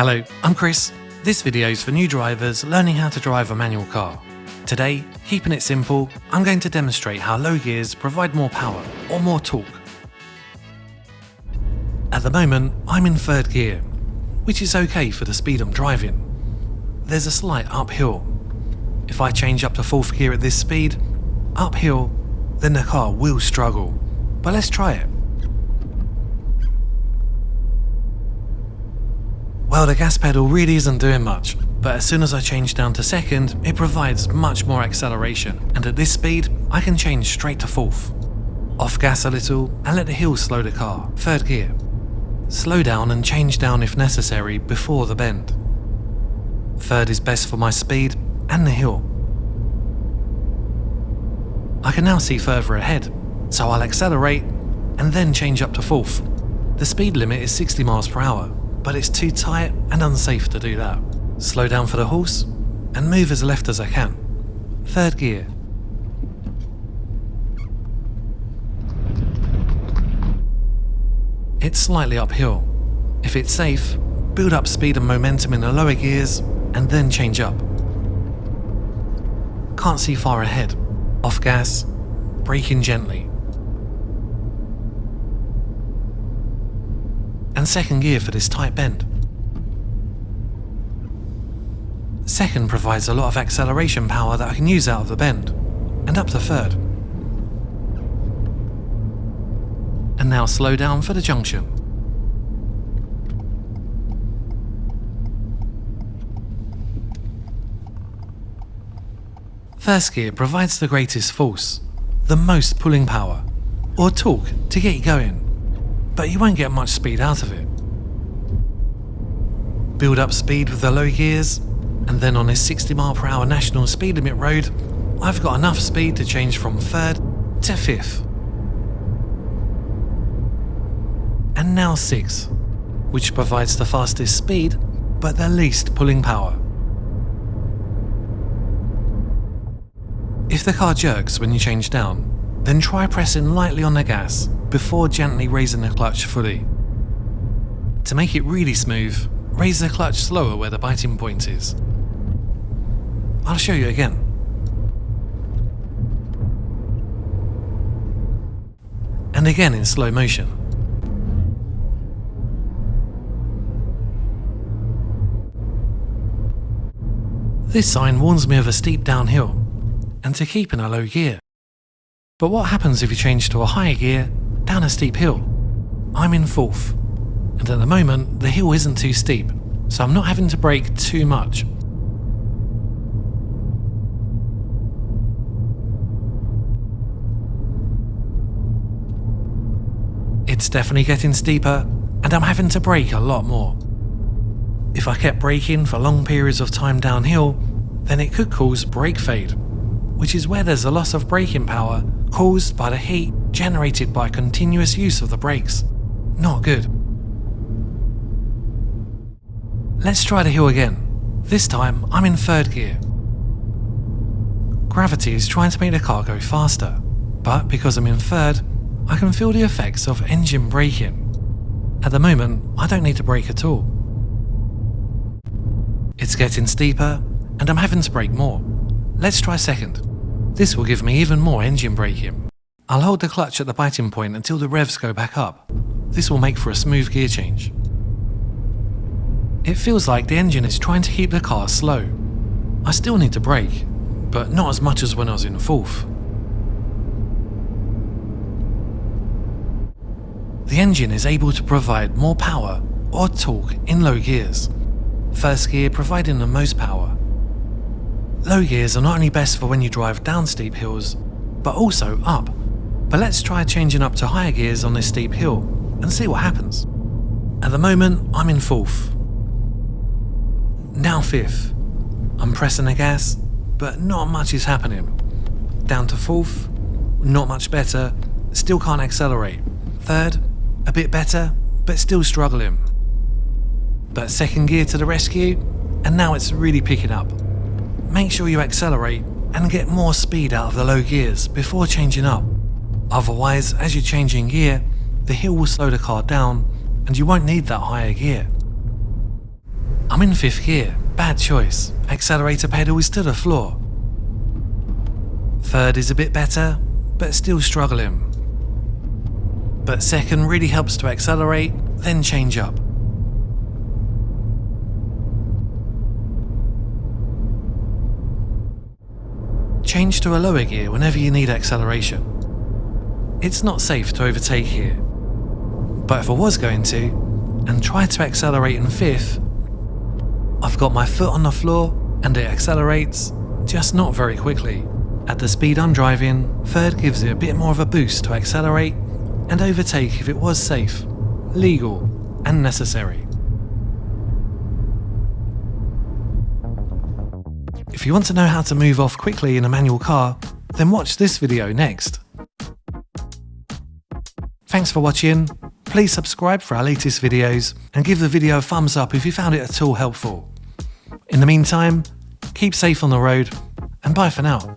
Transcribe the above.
Hello, I'm Chris. This video is for new drivers learning how to drive a manual car. Today, keeping it simple, I'm going to demonstrate how low gears provide more power or more torque. At the moment, I'm in third gear, which is okay for the speed I'm driving. There's a slight uphill. If I change up to fourth gear at this speed, uphill, then the car will struggle. But let's try it. Well, the gas pedal really isn't doing much, but as soon as I change down to second, it provides much more acceleration, and at this speed, I can change straight to fourth. Off gas a little and let the hill slow the car, third gear. Slow down and change down if necessary before the bend. Third is best for my speed and the hill. I can now see further ahead, so I'll accelerate and then change up to fourth. The speed limit is 60 miles per hour, but it's too tight and unsafe to do that. Slow down for the horse and move as left as I can. Third gear. It's slightly uphill. If it's safe, build up speed and momentum in the lower gears and then change up. Can't see far ahead. Off gas, braking gently. And second gear for this tight bend. Second provides a lot of acceleration power that I can use out of the bend, and up to third. And now slow down for the junction. First gear provides the greatest force, the most pulling power, or torque to get you going, but you won't get much speed out of it. Build up speed with the low gears, and then on this 60 mile per hour national speed limit road, I've got enough speed to change from third to fifth. And now sixth, which provides the fastest speed, but the least pulling power. If the car jerks when you change down, then try pressing lightly on the gas before gently raising the clutch fully. To make it really smooth, raise the clutch slower where the biting point is. I'll show you again. And again in slow motion. This sign warns me of a steep downhill and to keep in a low gear. But what happens if you change to a higher gear down a steep hill? I'm in fourth, and at the moment the hill isn't too steep, so I'm not having to brake too much. It's definitely getting steeper, and I'm having to brake a lot more. If I kept braking for long periods of time downhill, then it could cause brake fade, which is where there's a loss of braking power caused by the heat generated by continuous use of the brakes. Not good. Let's try the hill again. This time I'm in third gear. Gravity is trying to make the car go faster, but because I'm in third, I can feel the effects of engine braking. At the moment, I don't need to brake at all. It's getting steeper, and I'm having to brake more. Let's try second. This will give me even more engine braking. I'll hold the clutch at the biting point until the revs go back up. This will make for a smooth gear change. It feels like the engine is trying to keep the car slow. I still need to brake, but not as much as when I was in fourth. The engine is able to provide more power or torque in low gears. First gear providing the most power. Low gears are not only best for when you drive down steep hills, but also up. But let's try changing up to higher gears on this steep hill and see what happens. At the moment, I'm in fourth. Now fifth. I'm pressing the gas, but not much is happening. Down to fourth, not much better, still can't accelerate. Third, a bit better, but still struggling. But second gear to the rescue, and now it's really picking up. Make sure you accelerate and get more speed out of the low gears before changing up. Otherwise, as you change in gear, the hill will slow the car down and you won't need that higher gear. I'm in 5th gear, bad choice. Accelerator pedal is to the floor. 3rd is a bit better, but still struggling. But 2nd really helps to accelerate, then change up. Change to a lower gear whenever you need acceleration. It's not safe to overtake here, but if I was going to, and try to accelerate in 5th, I've got my foot on the floor and it accelerates, just not very quickly. At the speed I'm driving, 3rd gives it a bit more of a boost to accelerate and overtake if it was safe, legal and necessary. If you want to know how to move off quickly in a manual car, then watch this video next. Thanks for watching, please subscribe for our latest videos and give the video a thumbs up if you found it at all helpful. In the meantime, keep safe on the road and bye for now.